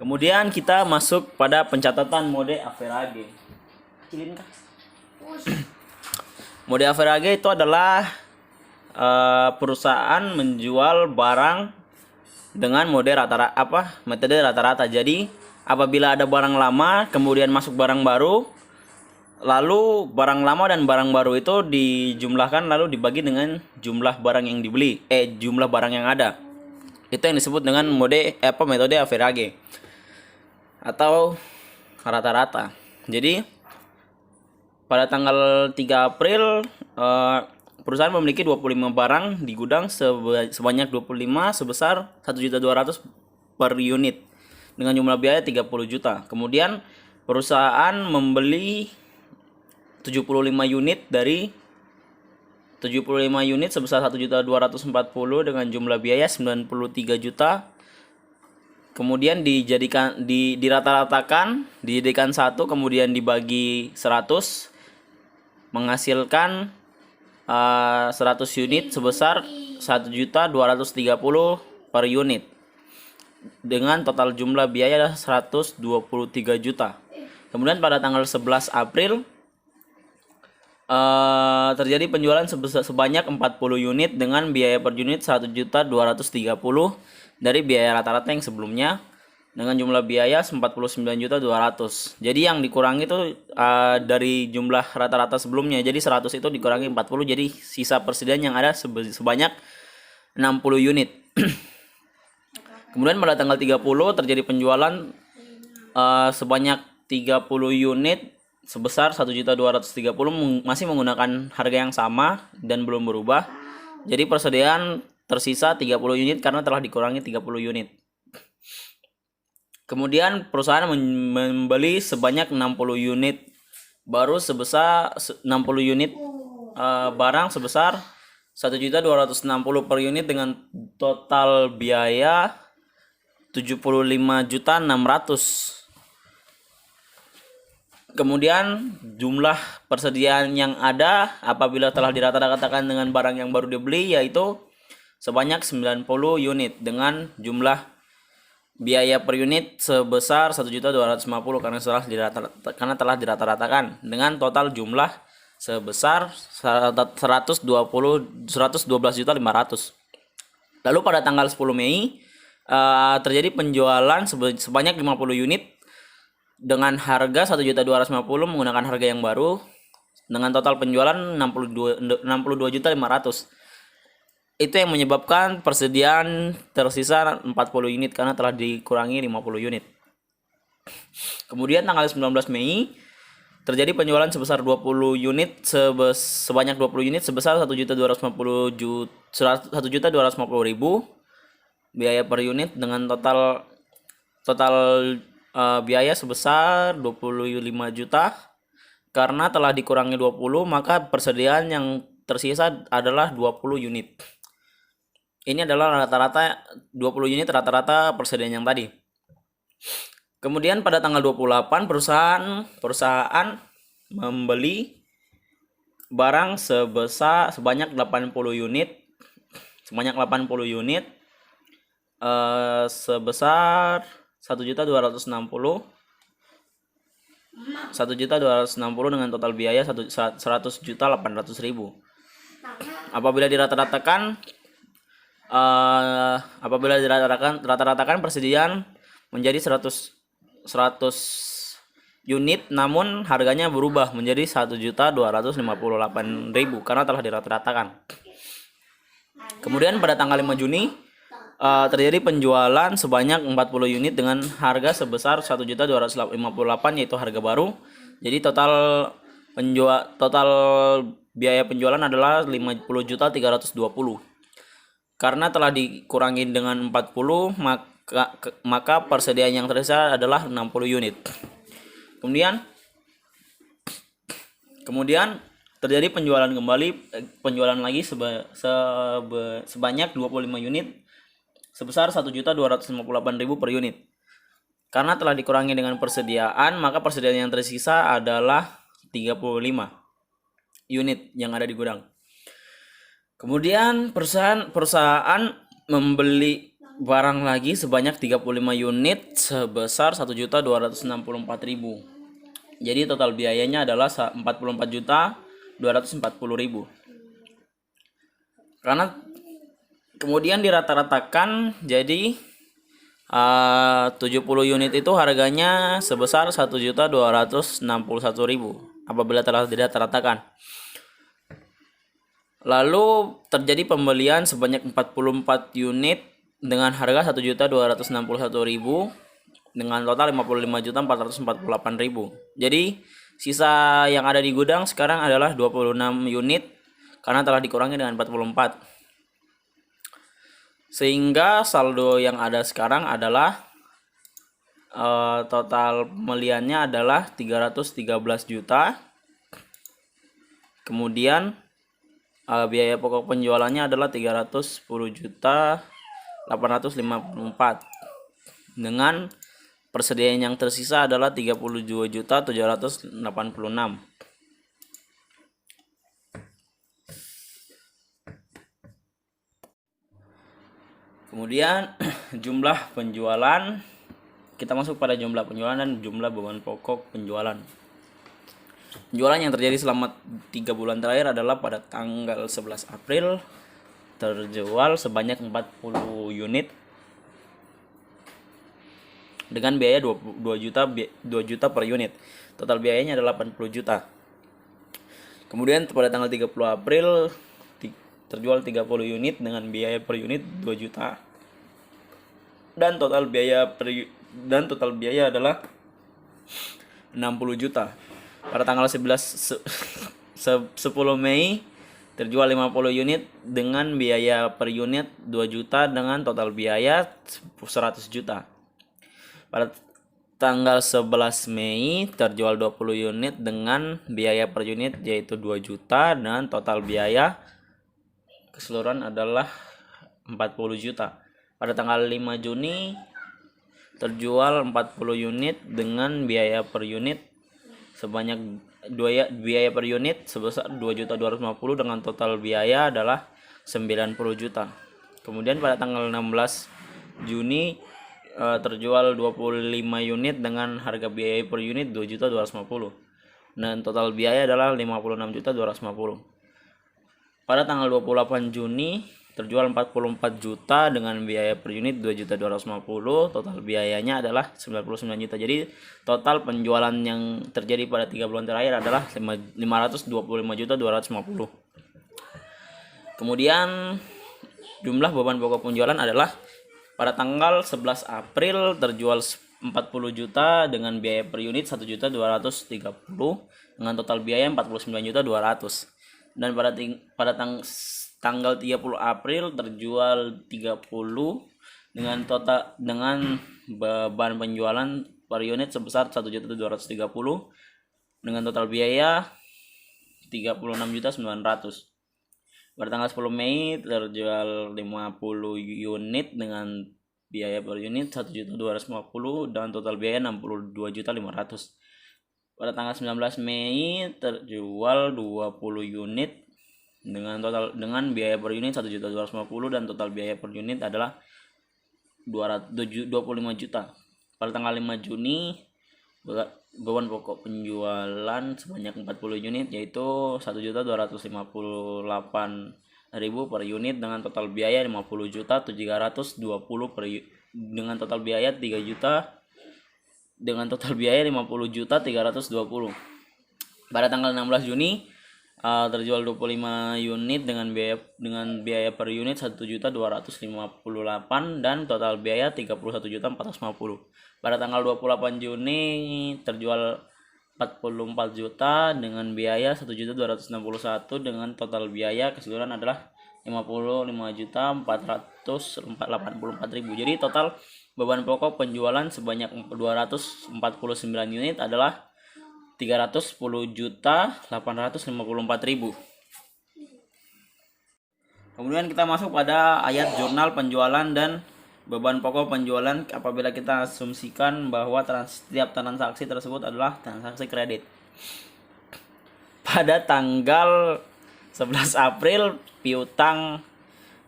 Kemudian kita masuk pada pencatatan mode average. Kecilin kah? Mode average itu adalah perusahaan menjual barang dengan mode metode rata-rata. Jadi apabila ada barang lama kemudian masuk barang baru, lalu barang lama dan barang baru itu dijumlahkan lalu dibagi dengan jumlah barang yang dibeli, jumlah barang yang ada. Itu yang disebut dengan metode average atau rata-rata. Jadi pada tanggal 3 April perusahaan memiliki 25 barang di gudang sebanyak 25 sebesar 1.200.000 per unit dengan jumlah biaya 30 juta. Kemudian perusahaan membeli 75 unit dari 75 unit sebesar 1.240 dengan jumlah biaya 93 juta. Kemudian dirata-ratakan, dijadikan satu, kemudian dibagi 100 menghasilkan 100 unit sebesar 1.230 per unit dengan total jumlah biaya 123 juta. Kemudian pada tanggal 11 April terjadi penjualan sebanyak 40 unit dengan biaya per unit 1.230 dari biaya rata-rata yang sebelumnya dengan jumlah biaya 49.200. Jadi yang dikurangi itu dari jumlah rata-rata sebelumnya. Jadi 100 itu dikurangi 40, jadi sisa persediaan yang ada sebanyak 60 unit. Kemudian pada tanggal 30 terjadi penjualan sebanyak 30 unit sebesar 1.230 masih menggunakan harga yang sama dan belum berubah. Jadi persediaan tersisa 30 unit karena telah dikurangi 30 unit. Kemudian perusahaan membeli sebanyak 60 unit baru sebesar 60 unit barang sebesar 1.260 per unit dengan total biaya 75.600. Kemudian jumlah persediaan yang ada apabila telah dirata-ratakan dengan barang yang baru dibeli yaitu sebanyak 90 unit dengan jumlah biaya per unit sebesar 1.250 karena telah dirata-ratakan dengan total jumlah sebesar 112.500. Lalu pada tanggal 10 Mei terjadi penjualan sebanyak 50 unit dengan harga 1.250 menggunakan harga yang baru dengan total penjualan 62.500. Itu yang menyebabkan persediaan tersisa 40 unit karena telah dikurangi 50 unit. Kemudian tanggal 19 Mei terjadi penjualan sebesar 20 unit sebanyak 20 unit sebesar 1.250.000 biaya per unit dengan total biaya sebesar 25 juta. Karena telah dikurangi 20 maka persediaan yang tersisa adalah 20 unit. Ini adalah rata-rata 20 unit rata-rata persediaan yang tadi. Kemudian pada tanggal 28 perusahaan membeli barang sebanyak 80 unit sebesar 1.260 dengan total biaya 100.800.000. Apabila dirata-ratakan persediaan menjadi 100 unit namun harganya berubah menjadi 1.258.000 karena telah dirata-ratakan. Kemudian pada tanggal 5 Juni terjadi penjualan sebanyak 40 unit dengan harga sebesar 1.258 yaitu harga baru. Jadi total biaya penjualan adalah 50.320. Karena telah dikurangi dengan 40 maka persediaan yang tersisa adalah 60 unit. Kemudian terjadi penjualan lagi sebanyak 25 unit sebesar 1.258.000 per unit. Karena telah dikurangi dengan persediaan, maka persediaan yang tersisa adalah 35 unit yang ada di gudang. Kemudian perusahaan membeli barang lagi sebanyak 35 unit sebesar 1.264.000. Jadi total biayanya adalah 44.240.000. Karena kemudian dirata-ratakan jadi 70 unit itu harganya sebesar 1.261.000 apabila telah dirata-ratakan. Lalu terjadi pembelian sebanyak 44 unit dengan harga 1.261.000 dengan total 55.448.000. Jadi sisa yang ada di gudang sekarang adalah 26 unit karena telah dikurangi dengan 44. Sehingga saldo yang ada sekarang adalah total pembeliannya adalah 313 juta. Kemudian biaya pokok penjualannya adalah 310.854 dengan persediaan yang tersisa adalah 32.786. Kemudian jumlah penjualan, kita masuk pada jumlah penjualan dan jumlah beban pokok penjualan. Penjualan yang terjadi selama 3 bulan terakhir adalah pada tanggal 11 April terjual sebanyak 40 unit dengan biaya 2 juta per unit. Total biayanya adalah 80 juta. Kemudian pada tanggal 30 April terjual 30 unit dengan biaya per unit 2 juta. Dan total biaya adalah 60 juta. Pada tanggal 10 Mei terjual 50 unit dengan biaya per unit 2 juta dengan total biaya 100 juta. Pada tanggal 11 Mei terjual 20 unit dengan biaya per unit yaitu 2 juta dan total biaya keseluruhan adalah 40 juta. Pada tanggal 5 Juni terjual 40 unit dengan biaya per unit sebanyak biaya per unit sebesar 2.250 dengan total biaya adalah 90 juta. Kemudian pada tanggal 16 Juni terjual 25 unit dengan harga biaya per unit 2.250 dan total biaya adalah 56.250. Pada tanggal 28 Juni terjual 44 juta dengan biaya per unit 2.250, total biayanya adalah 99 juta. Jadi total penjualan yang terjadi pada 3 bulan terakhir adalah 525.250. Kemudian jumlah beban pokok penjualan adalah pada tanggal 11 April terjual 40 juta dengan biaya per unit 1.230 dengan total biaya 49.200. Dan pada tanggal 30 April terjual 30 dengan beban penjualan per unit sebesar 1.230 dengan total biaya 36.900. Pada tanggal 10 Mei terjual 50 unit dengan biaya per unit 1.250 dan total biaya 62.500. Pada tanggal 19 Mei terjual 20 unit dengan biaya per unit 1.250 dan total biaya per unit adalah 25 juta. Pada tanggal 5 Juni beban pokok penjualan sebanyak 40 unit yaitu 1.258.000 per unit dengan total biaya 50.320 per dengan total biaya 3 juta dengan total biaya 50.320. Pada tanggal 16 Juni terjual 25 unit dengan biaya per unit 1.258 dan total biaya 31.450. Pada tanggal 28 Juni terjual 44 juta dengan biaya 1.261 dengan total biaya keseluruhan adalah 55.484.000. Jadi total beban pokok penjualan sebanyak 249 unit adalah 310.854.000. Kemudian kita masuk pada ayat jurnal penjualan dan beban pokok penjualan apabila kita asumsikan bahwa setiap transaksi tersebut adalah transaksi kredit. Pada tanggal 11 April piutang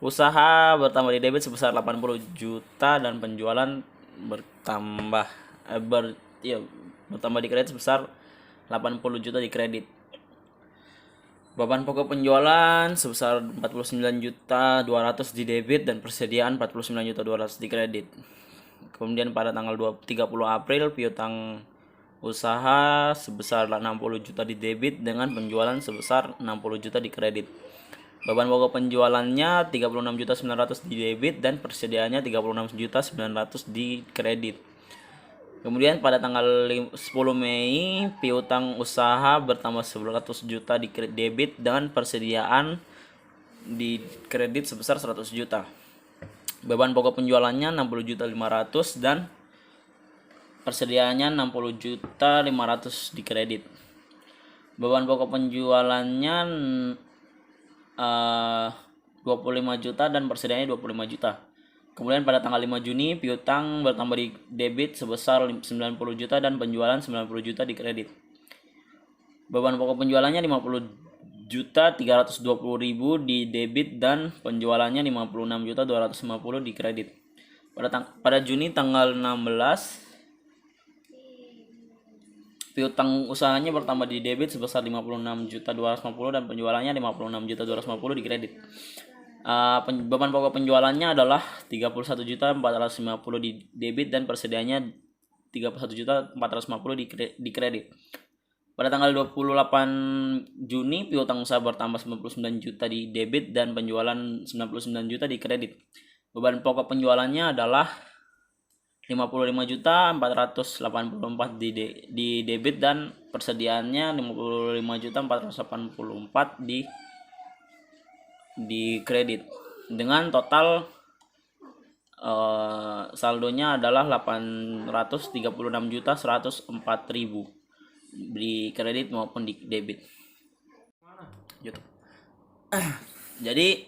Usaha bertambah di debit sebesar 80 juta dan penjualan bertambah bertambah di kredit sebesar 80 juta di kredit. Beban pokok penjualan sebesar 49 juta 200 di debit dan persediaan 49 juta 200 di kredit. Kemudian pada tanggal 30 April piutang usaha sebesar 60 juta di debit dengan penjualan sebesar 60 juta di kredit. Beban pokok penjualannya 36.900 di debit dan persediaannya 36.900 di kredit. Kemudian pada tanggal 10 Mei piutang usaha bertambah 100 juta di debit dan persediaan di kredit sebesar 100 juta. Beban pokok penjualannya 60.500 dan persediaannya 60.500 di kredit. Beban pokok penjualannya 25 juta dan persediaannya 25 juta. Kemudian pada tanggal 5 Juni piutang bertambah di debit sebesar 90 juta dan penjualan 90 juta di kredit. Beban pokok penjualannya 50 juta 320 ribu di debit dan penjualannya 56 juta 250 di kredit. Pada Juni tanggal 16 piutang usahanya bertambah di debit sebesar 56 juta 250 dan penjualannya 56 juta 250 di kredit. Beban pokok penjualannya adalah 31 juta 450 di debit dan persediaannya 31 juta 450 di kredit. Pada tanggal 28 Juni piutang usaha bertambah 99 juta di debit dan penjualan 99 juta di kredit. Beban pokok penjualannya adalah 55 juta 484 di debit dan persediaannya 55 juta 484 di kredit. Dengan total saldonya adalah 836 juta 104 ribu di kredit maupun di debit. YouTube. Jadi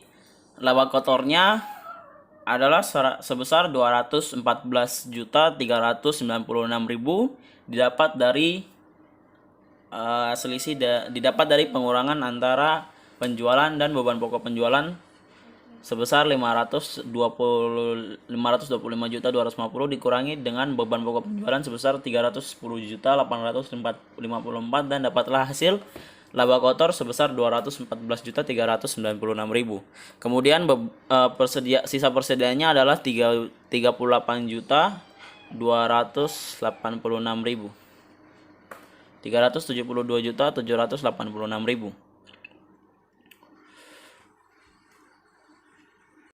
laba kotornya adalah sebesar 214.396.000 didapat dari didapat dari pengurangan antara penjualan dan beban pokok penjualan sebesar 525 juta 250 dikurangi dengan beban pokok penjualan sebesar 310 juta 854 dan dapatlah hasil laba kotor sebesar 214.396.000. Kemudian sisa persediaannya adalah 38 juta 286.000. 372 juta 786.000.